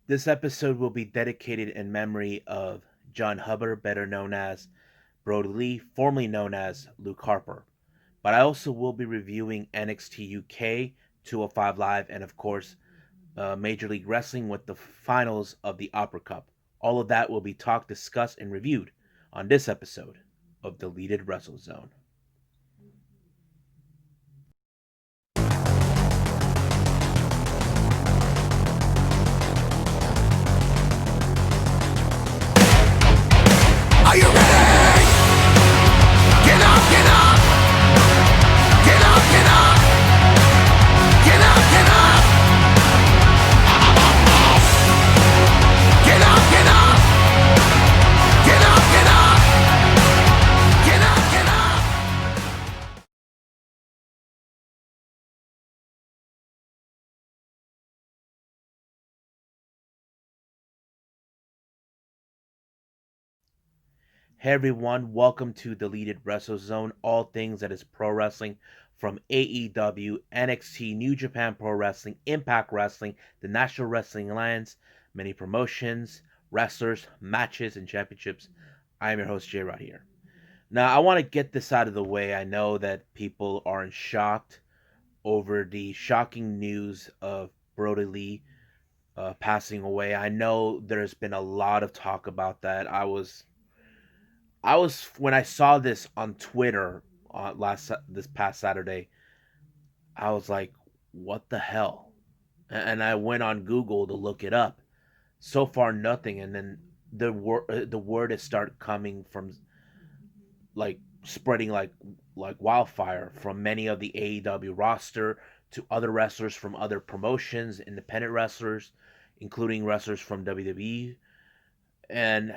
This episode will be dedicated in memory of John Hubbard, better known as Brodie Lee, formerly known as Luke Harper. But I also will be reviewing NXT UK, 205 Live, and of course, Major League Wrestling with the finals of the Opera Cup. All of that will be talked, discussed, and reviewed on this episode of Deleted Wrestle Zone. Are you ready? Get up, get up! Get up, get up! Get up, get up! Get up, get up! Get up, get up! Get up, get up! Hey everyone, welcome to Deleted Wrestle Zone, all things that is pro wrestling from AEW, NXT, New Japan Pro Wrestling, Impact Wrestling, the National Wrestling Alliance, many promotions, wrestlers, matches, and championships. I am your host, J Rod here. Now, I want to get this out of the way. I know that people are shocked over the shocking news of Brodie Lee passing away. I know there's been a lot of talk about that. I was when I saw this on Twitter this past Saturday. I was like, "What the hell?" And I went on Google to look it up. So far, nothing. And then the word has started coming from like spreading like wildfire from many of the AEW roster to other wrestlers from other promotions, independent wrestlers, including wrestlers from WWE. And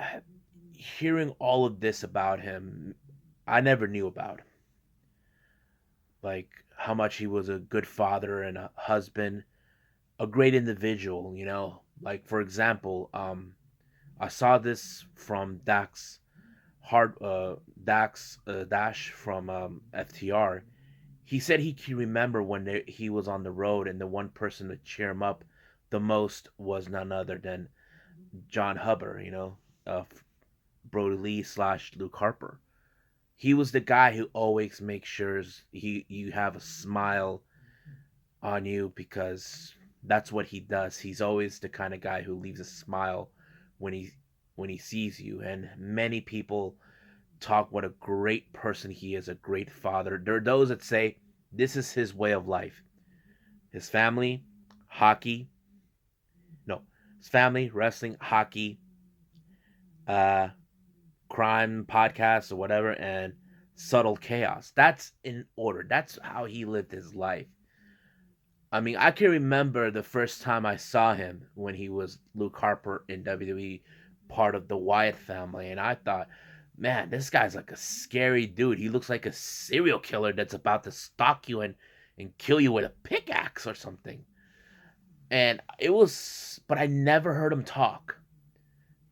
hearing all of this about him, I never knew about. Like how much he was a good father and a husband, a great individual. Like for example, I saw this from Dax Dash from FTR. He said he can remember when he was on the road, and the one person to cheer him up the most was none other than John Hubbard. Brodie Lee / Luke Harper. He was the guy who always makes sure you have a smile on you, because that's what he does. He's always the kind of guy who leaves a smile when he sees you. And many people talk what a great person he is, a great father. There are those that say this is his way of life. His family, hockey, no, his family, wrestling, hockey, uh, crime podcasts or whatever, and subtle chaos. That's in order. That's how he lived his life. I mean, I can remember the first time I saw him when he was Luke Harper in WWE, part of the Wyatt family, and I thought, man, this guy's like a scary dude. He looks like a serial killer that's about to stalk you and kill you with a pickaxe or something. But I never heard him talk.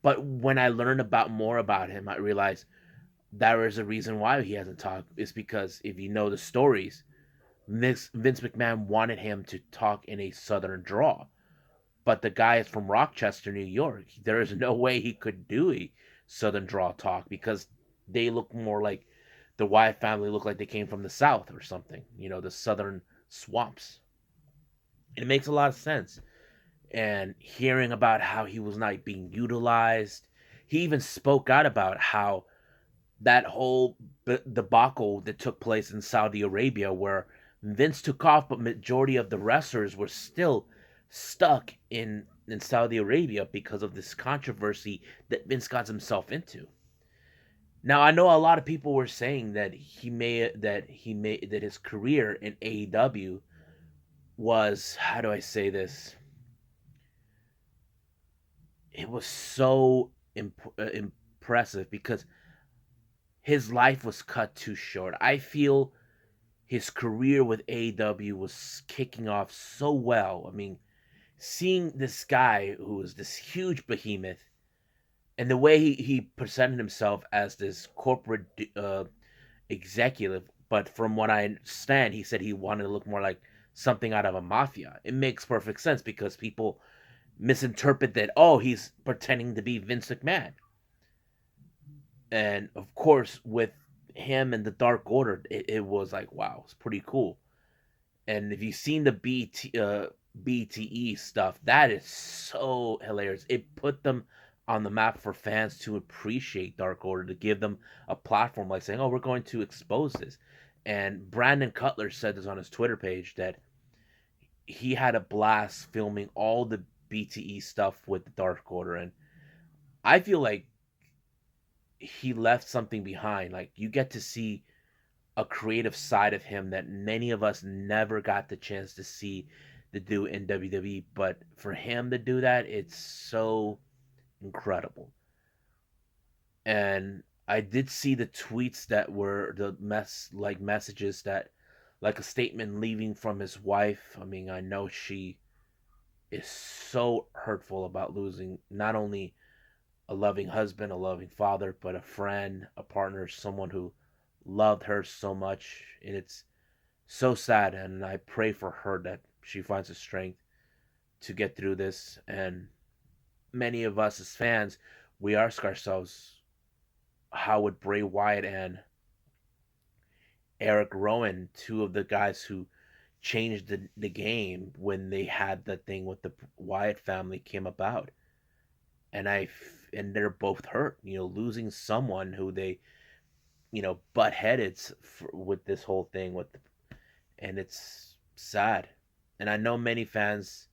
But when I learned about more about him, I realized there is a reason why he hasn't talked. It's because if you know the stories, Vince McMahon wanted him to talk in a southern drawl. But the guy is from Rochester, New York. There is no way he could do a southern drawl talk, because they look more like the Wyatt family look like they came from the South or something, the southern swamps. And it makes a lot of sense. And hearing about how he was not being utilized, he even spoke out about how that whole debacle that took place in Saudi Arabia, where Vince took off, but majority of the wrestlers were still stuck in Saudi Arabia because of this controversy that Vince got himself into. Now I know a lot of people were saying that his career in AEW was, how do I say this? It was so impressive because his life was cut too short. I feel his career with AEW was kicking off so well. I mean, seeing this guy who was this huge behemoth, and the way he presented himself as this corporate executive, but from what I understand, he said he wanted to look more like something out of a mafia. It makes perfect sense because people misinterpret that, oh, he's pretending to be Vince McMahon. And of course, with him and the Dark Order, it was like, wow, it's pretty cool. And if you've seen the BTE stuff, that is so hilarious. It put them on the map for fans to appreciate Dark Order, to give them a platform, like saying, "Oh, we're going to expose this." And Brandon Cutler said this on his Twitter page that he had a blast filming all the BTE stuff with the Dark Order, and I feel like he left something behind. Like, you get to see a creative side of him that many of us never got the chance to see to do in WWE. But for him to do that, it's so incredible. And I did see the tweets that were the messages that, like, a statement leaving from his wife. I mean, I know she is so hurtful about losing not only a loving husband, a loving father, but a friend, a partner, someone who loved her so much. And it's so sad, and I pray for her that she finds the strength to get through this. And many of us as fans, we ask ourselves, how would Bray Wyatt and Eric Rowan, two of the guys who changed the game when they had the thing with the Wyatt family, came about? And and they're both hurt, losing someone who they, butt headed with this whole thing with, and it's sad. And I know many fans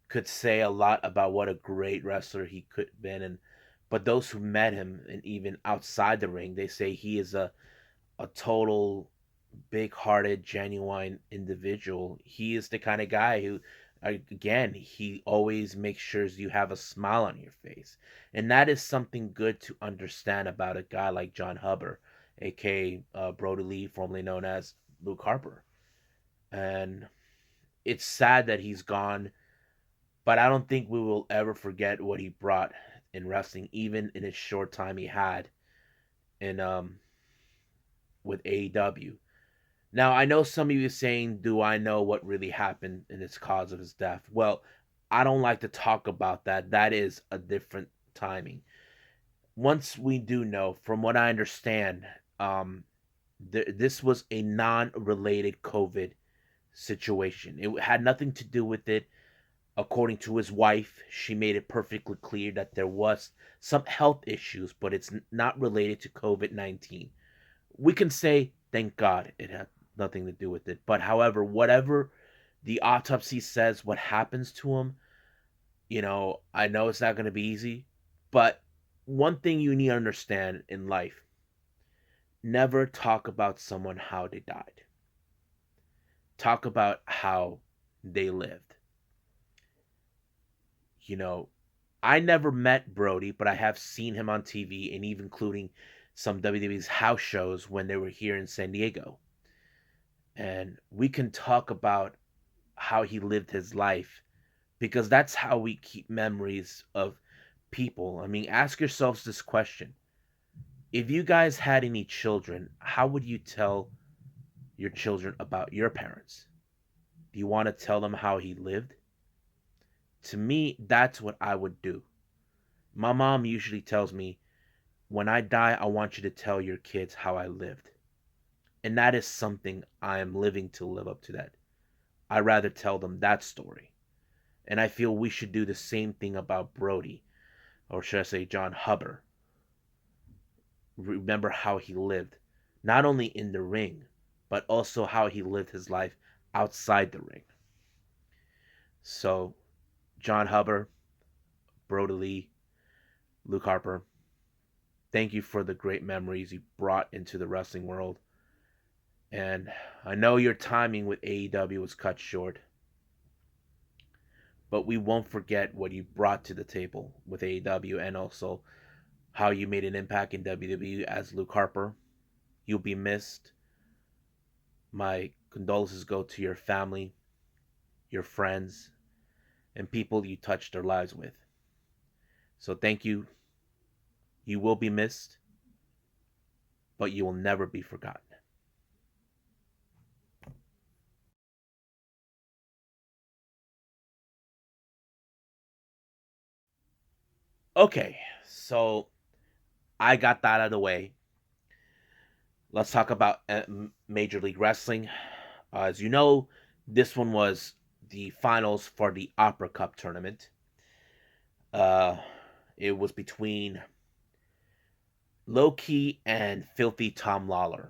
could say a lot about what a great wrestler he could have been, and but those who met him, and even outside the ring, they say he is a total big-hearted, genuine individual. He is the kind of guy who, again, he always makes sure you have a smile on your face, and that is something good to understand about a guy like John Huber, aka Brodie Lee, formerly known as Luke Harper. And it's sad that he's gone, but I don't think we will ever forget what he brought in wrestling, even in his short time he had in with AEW. Now, I know some of you saying, "Do I know what really happened in its cause of his death?" Well, I don't like to talk about that. That is a different timing. Once we do know, from what I understand, this was a non-related COVID situation. It had nothing to do with it. According to his wife, she made it perfectly clear that there was some health issues, but it's not related to COVID-19. We can say, thank God, it had nothing to do with it. But however, whatever the autopsy says, what happens to him, I know it's not going to be easy. But one thing you need to understand in life: never talk about someone how they died. Talk about how they lived. You know, I never met Brodie, but I have seen him on TV, and even including some WWE's house shows when they were here in San Diego. And we can talk about how he lived his life, because that's how we keep memories of people. I mean, ask yourselves this question: if you guys had any children, how would you tell your children about your parents? Do you want to tell them how he lived? To me, that's what I would do. My mom usually tells me, when I die, I want you to tell your kids how I lived. And that is something I am living to live up to that. I rather tell them that story. And I feel we should do the same thing about Brodie, or should I say John Huber. Remember how he lived, not only in the ring, but also how he lived his life outside the ring. So, John Huber, Brodie Lee, Luke Harper, thank you for the great memories you brought into the wrestling world. And I know your timing with AEW was cut short, but we won't forget what you brought to the table with AEW, and also how you made an impact in WWE as Luke Harper. You'll be missed. My condolences go to your family, your friends, and people you touched their lives with. So thank you. You will be missed, but you will never be forgotten. Okay, so I got that out of the way. Let's talk about Major League Wrestling. As you know, this one was the finals for the Opera Cup tournament. Uh, it was between Low Key and Filthy Tom Lawler.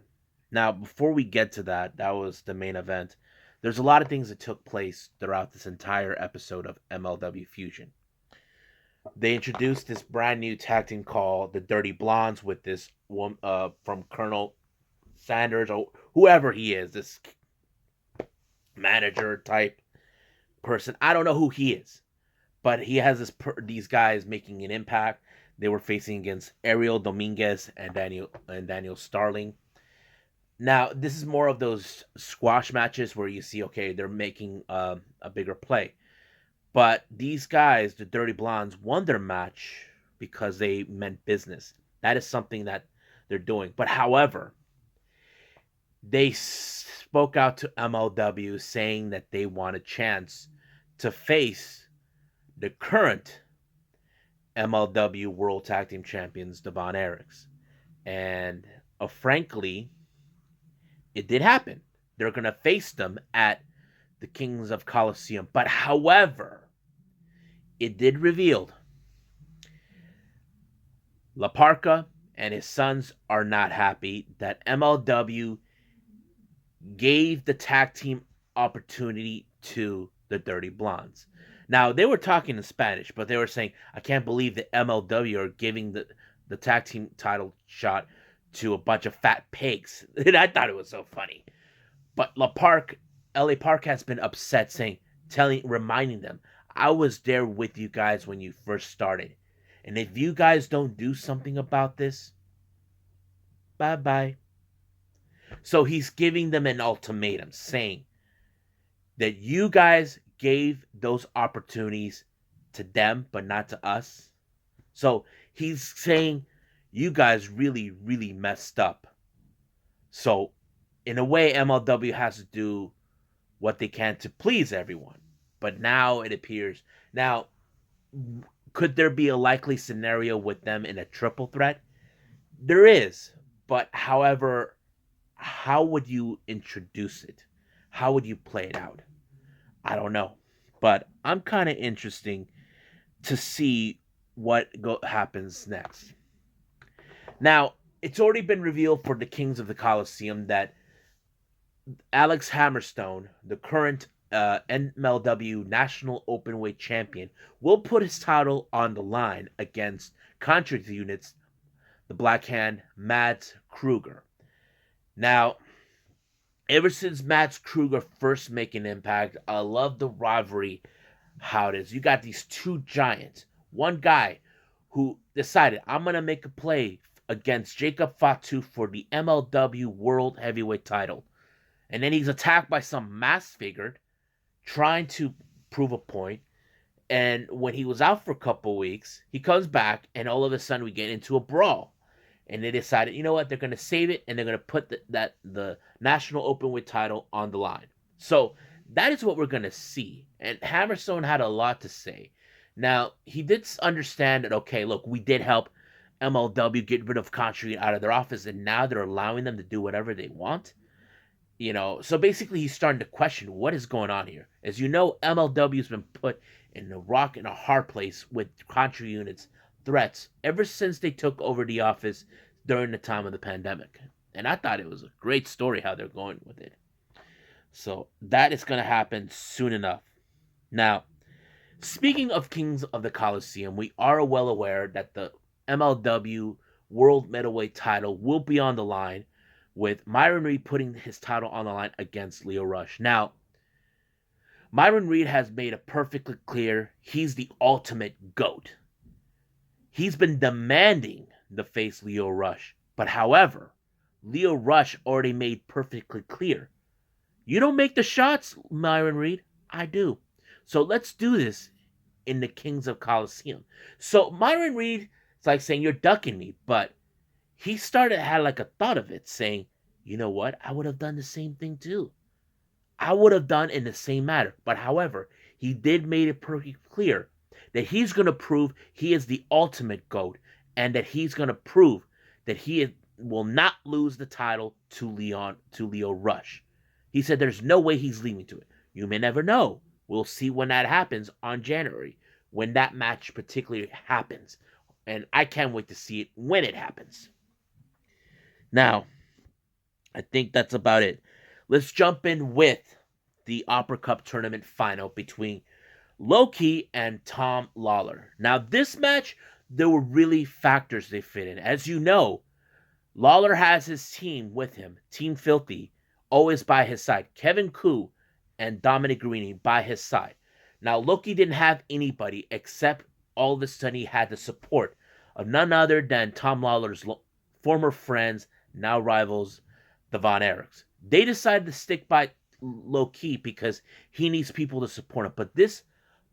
Now, before we get to that, that was the main event. There's a lot of things that took place throughout this entire episode of MLW Fusion. They introduced this brand new tag team called the Dirty Blondes with this one from Colonel Sanders or whoever he is, this manager type person. I don't know who he is, but he has these guys making an impact. They were facing against Ariel Dominguez and Daniel Starling. Now, this is more of those squash matches where you see, okay, they're making a bigger play. But these guys, the Dirty Blondes, won their match because they meant business. That is something that they're doing. But however, they spoke out to MLW saying that they want a chance to face the current MLW World Tag Team Champions, the Von Erichs. And frankly, it did happen. They're going to face them at the Kings of Colosseum. But however, it did reveal La Parca and his sons are not happy that MLW gave the tag team opportunity to the Dirty Blondes. Now, they were talking in Spanish, but they were saying, I can't believe that MLW are giving the tag team title shot to a bunch of fat pigs. And I thought it was so funny. But LA Park has been upset, reminding them, I was there with you guys when you first started. And if you guys don't do something about this, bye bye. So he's giving them an ultimatum saying that you guys gave those opportunities to them, but not to us. So he's saying you guys really, really messed up. So, in a way, MLW has to do what they can to please everyone. But now it appears. Now, could there be a likely scenario with them in a triple threat? There is. But however, how would you introduce it? How would you play it out? I don't know. But I'm kind of interesting to see what happens next. Now, it's already been revealed for the Kings of the Colosseum that Alex Hammerstone, the current MLW National Openweight Champion, will put his title on the line against contract units, the Black Hand, Mads Kruger. Now, ever since Mads Kruger first made an impact, I love the rivalry, how it is. You got these two giants. One guy who decided, I'm going to make a play against Jacob Fatu for the MLW World Heavyweight title. And then he's attacked by some masked figure trying to prove a point. And when he was out for a couple weeks, he comes back, and all of a sudden we get into a brawl. And they decided, you know what, they're going to save it, and they're going to put the National Openweight title on the line. So that is what we're going to see. And Hammerstone had a lot to say. Now, he did understand that, okay, look, we did help MLW get rid of Country out of their office, and now they're allowing them to do whatever they want. So basically he's starting to question what is going on here. As you know, MLW's been put in a rock and a hard place with Contra units threats ever since they took over the office during the time of the pandemic. And I thought it was a great story how they're going with it. So that is going to happen soon enough. Now, speaking of Kings of the Colosseum, we are well aware that the MLW World Middleweight title will be on the line, with Myron Reed putting his title on the line against Leo Rush. Now, Myron Reed has made it perfectly clear he's the ultimate GOAT. He's been demanding to face Leo Rush. But however, Leo Rush already made perfectly clear, you don't make the shots, Myron Reed. I do. So let's do this in the Kings of Colosseum. So Myron Reed, it's like saying, you're ducking me, but he had like a thought of it, saying, you know what? I would have done the same thing too. I would have done in the same matter. But however, he did made it pretty clear that he's going to prove he is the ultimate GOAT, and that he's going to prove that will not lose the title to Leo Rush. He said there's no way he's leaving to it. You may never know. We'll see when that happens on January, when that match particularly happens. And I can't wait to see it when it happens. Now, I think that's about it. Let's jump in with the Opera Cup tournament final between Loki and Tom Lawler. Now, this match, there were really factors they fit in. As you know, Lawler has his team with him, Team Filthy, always by his side. Kevin Koo and Dominic Garrini by his side. Now, Loki didn't have anybody except all of a sudden he had the support of none other than Tom Lawler's former friends, now rivals, the Von Erichs. They decided to stick by Loki because he needs people to support him. But this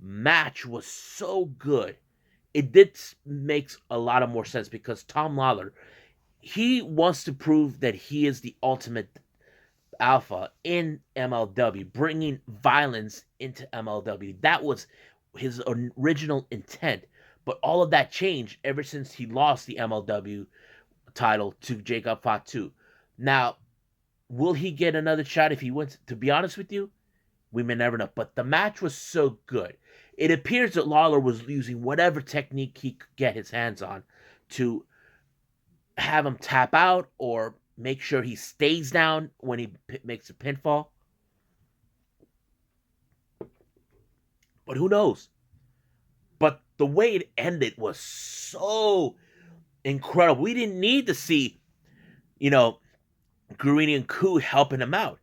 match was so good. It did make a lot of more sense because Tom Lawler, he wants to prove that he is the ultimate alpha in MLW, bringing violence into MLW. That was his original intent. But all of that changed ever since he lost the MLW title to Jacob Fatu. Now, will he get another shot if he wins? To be honest with you, we may never know. But the match was so good. It appears that Lawler was using whatever technique he could get his hands on to have him tap out or make sure he stays down when he makes a pinfall. But who knows? But the way it ended was so incredible. We didn't need to see, Garrini and Koo helping him out.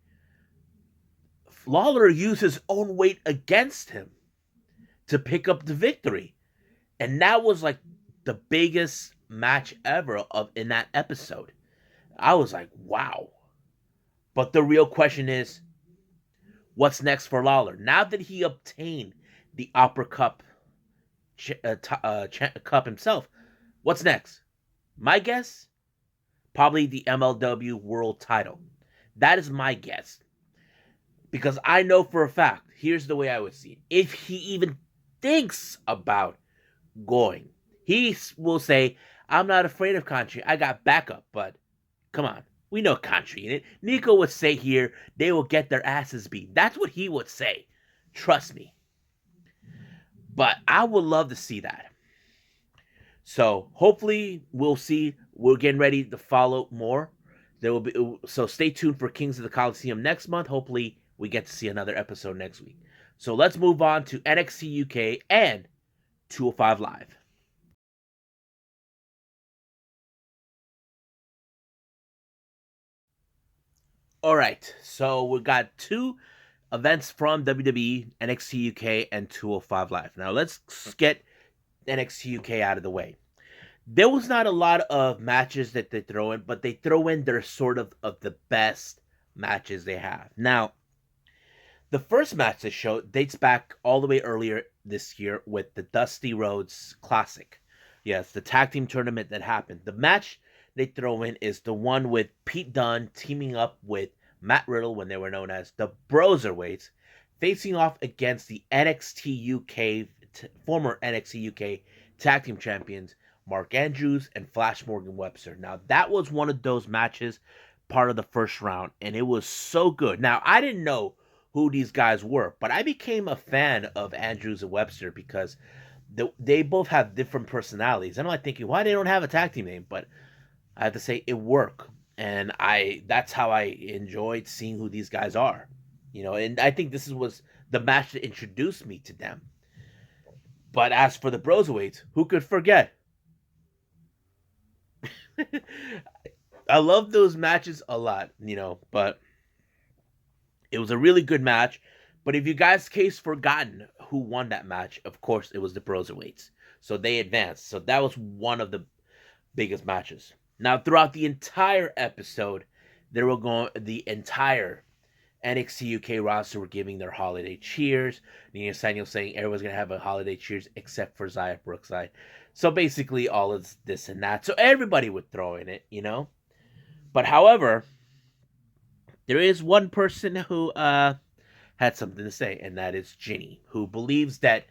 Lawler used his own weight against him to pick up the victory. And that was like the biggest match ever in that episode. I was like, wow. But the real question is, what's next for Lawler? Now that he obtained the Opera Cup Cup himself, what's next? My guess, probably the MLW World Title. That is my guess. Because I know for a fact, here's the way I would see it. If he even thinks about going, he will say, I'm not afraid of Country. I got backup, but come on. We know Country in it. Nico would say here, they will get their asses beat. That's what he would say. Trust me. But I would love to see that. So hopefully we'll see. We're getting ready to follow more. There will be, so stay tuned for Kings of the Coliseum next month. Hopefully we get to see another episode next week. So let's move on to NXT UK and 205 Live. All right, so we got two events from WWE, NXT UK and 205 Live. Now let's get NXT UK out of the way. There was not a lot of matches that they throw in, but they throw in their sort of the best matches they have. Now, the first match they showed dates back all the way earlier this year with the Dusty Rhodes Classic. Yes, the tag team tournament that happened. The match they throw in is the one with Pete Dunne teaming up with Matt Riddle when they were known as the Broserweights, facing off against the NXT UK, former NXT UK tag team champions, Mark Andrews and Flash Morgan Webster. Now, that was one of those matches, part of the first round, and it was so good. Now, I didn't know who these guys were, but I became a fan of Andrews and Webster because they both have different personalities. And I'm like thinking, why they don't have a tag team name? But I have to say, it worked. And that's how I enjoyed seeing who these guys are. And I think this was the match that introduced me to them. But as for the Broserweights, who could forget? I love those matches a lot, but it was a really good match. But if you guys case forgotten who won that match, of course it was the Broserweights. So they advanced. So that was one of the biggest matches. Now, throughout the entire episode, the entire NXT UK roster were giving their holiday cheers. Nina Samuel saying everyone's going to have a holiday cheers except for Xia Brookside. So basically all of this and that. So everybody would throw in it, But however, there is one person who had something to say, and that is Ginny, who believes that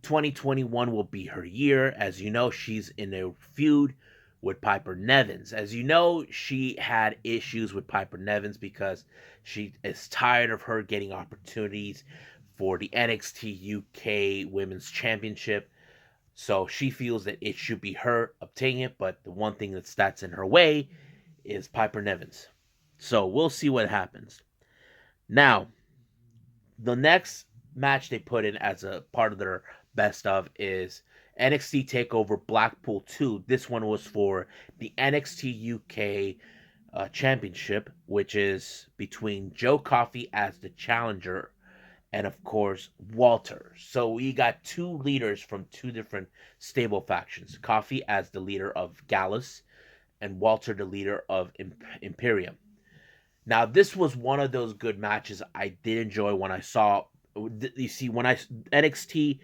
2021 will be her year. As you know, she's in a feud with Piper Nevins. As you know, she had issues with Piper Nevins because she is tired of her getting opportunities for the NXT UK Women's Championship. So she feels that it should be her obtaining it, but the one thing that's in her way is Piper Nevins. So we'll see what happens. Now, the next match they put in as a part of their best of is NXT Takeover Blackpool 2. This one was for the NXT UK Championship, which is between Joe Coffey as the challenger and, of course, Walter. So we got two leaders from two different stable factions. Coffey as the leader of Gallus and Walter the leader of Imperium. Now, this was one of those good matches I did enjoy when I saw. You see, when NXT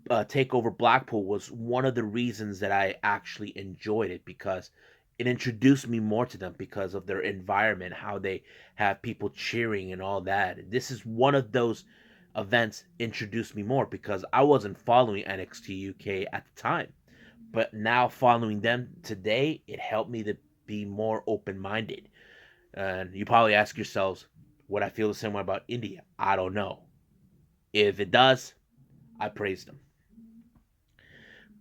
Takeover Blackpool was one of the reasons that I actually enjoyed it because it introduced me more to them because of their environment, how they have people cheering and all that. This is one of those events introduced me more because I wasn't following NXT UK at the time, but now following them today, it helped me to be more open minded. And you probably ask yourselves, would I feel the same way about India? I don't know. If it does, I praise them.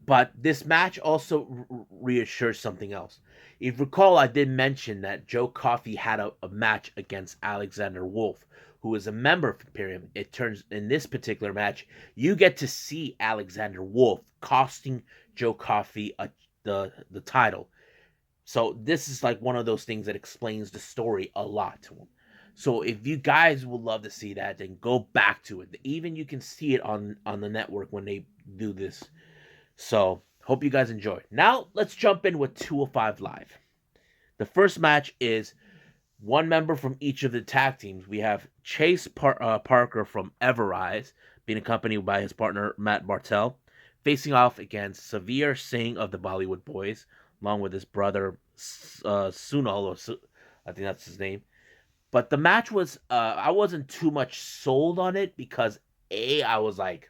But this match also reassures something else. If you recall, I did mention that Joe Coffey had a match against Alexander Wolf, who is a member of Imperium. It turns in this particular match, you get to see Alexander Wolf costing Joe Coffey the title. So this is like one of those things that explains the story a lot to him. So if you guys would love to see that, then go back to it. Even you can see it on the network when they do this. So hope you guys enjoy. Now let's jump in with 205 Live. The first match is one member from each of the tag teams. We have Chase Parker from Everrise, being accompanied by his partner Matt Bartel, facing off against Savir Singh of the Bollywood Boys, along with his brother Sunal, I think that's his name. But the match was, I wasn't too much sold on it because I was like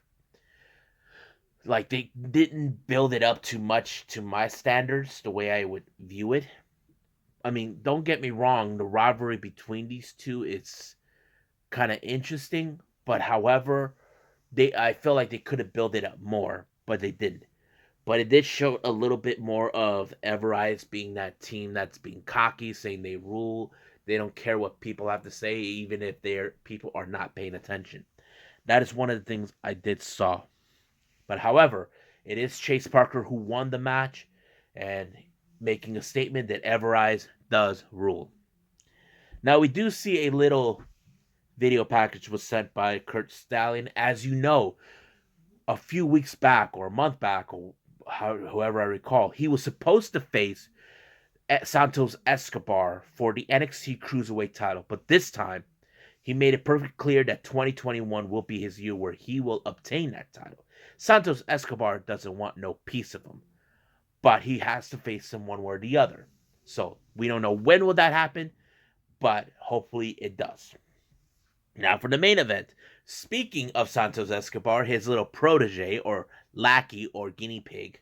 they didn't build it up too much to my standards, the way I would view it. I mean, don't get me wrong, the rivalry between these two is kind of interesting, but however, I feel like they could have built it up more, but they didn't. But it did show a little bit more of Everrise being that team that's being cocky, saying they rule. They don't care what people have to say, even if their people are not paying attention. That is one of the things I did saw. But however, it is Chase Parker who won the match and making a statement that Everrise does rule. Now we do see a little video package was sent by Kurt Stallion. As you know, a few weeks back or a month back or however I recall, he was supposed to face Santos Escobar for the NXT Cruiserweight title, but this time he made it perfectly clear that 2021 will be his year where he will obtain that title. Santos Escobar doesn't want no piece of him, but he has to face him one way or the other. So we don't know when will that happen, but hopefully it does. Now for the main event. Speaking of Santos Escobar, his little protege or lackey or guinea pig,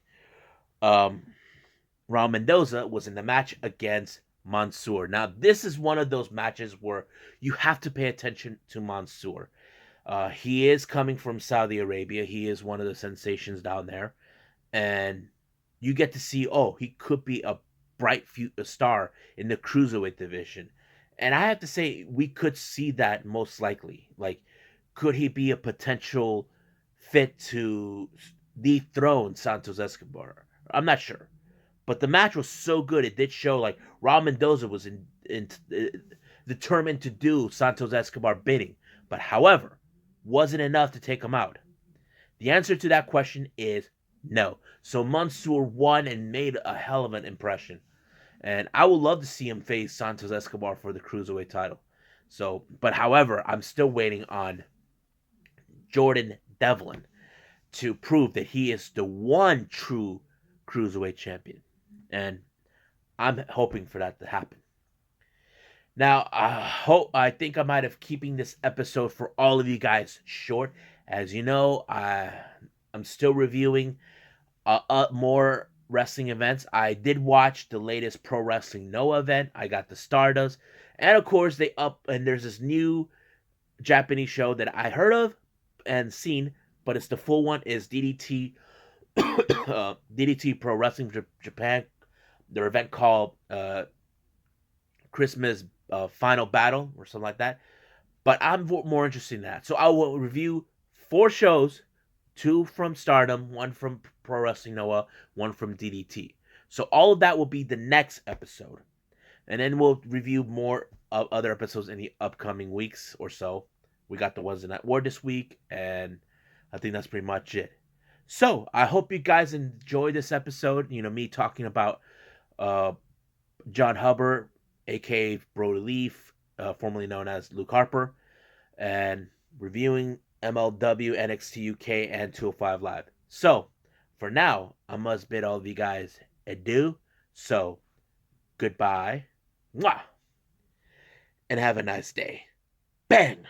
Raul Mendoza was in the match against Mansoor. Now this is one of those matches where you have to pay attention to Mansoor. He is coming from Saudi Arabia. He is one of the sensations down there. And you get to see, he could be a bright star in the cruiserweight division. And I have to say, we could see that most likely. Like, could he be a potential fit to dethrone Santos Escobar? I'm not sure. But the match was so good, it did show like Raul Mendoza was determined to do Santos Escobar bidding. But however, wasn't enough to take him out. The answer to that question is no. So Mansoor won and made a hell of an impression. And I would love to see him face Santos Escobar for the Cruiserweight title. So, but however, I'm still waiting on Jordan Devlin to prove that he is the one true Cruiserweight champion. And I'm hoping for that to happen. Now, I think I might have keeping this episode for all of you guys short. As you know, I'm still reviewing more wrestling events. I did watch the latest Pro Wrestling Noah event. I got the Stardust, and of course there's this new Japanese show that I heard of and seen, but it's the full one is DDT DDT Pro Wrestling Japan. Their event called Christmas Final Battle or something like that. But I'm more interested in that. So I will review 4 shows, 2 from Stardom, 1 from Pro Wrestling Noah, 1 from DDT. So all of that will be the next episode. And then we'll review more other episodes in the upcoming weeks or so. We got the ones in that war this week, and I think that's pretty much it. So I hope you guys enjoyed this episode. Me talking about uh, John Hubbard, aka Brodie Leaf, formerly known as Luke Harper, and reviewing MLW, NXT UK, and 205 Live. So, for now, I must bid all of you guys adieu. So, goodbye, mwah, and have a nice day. Bang!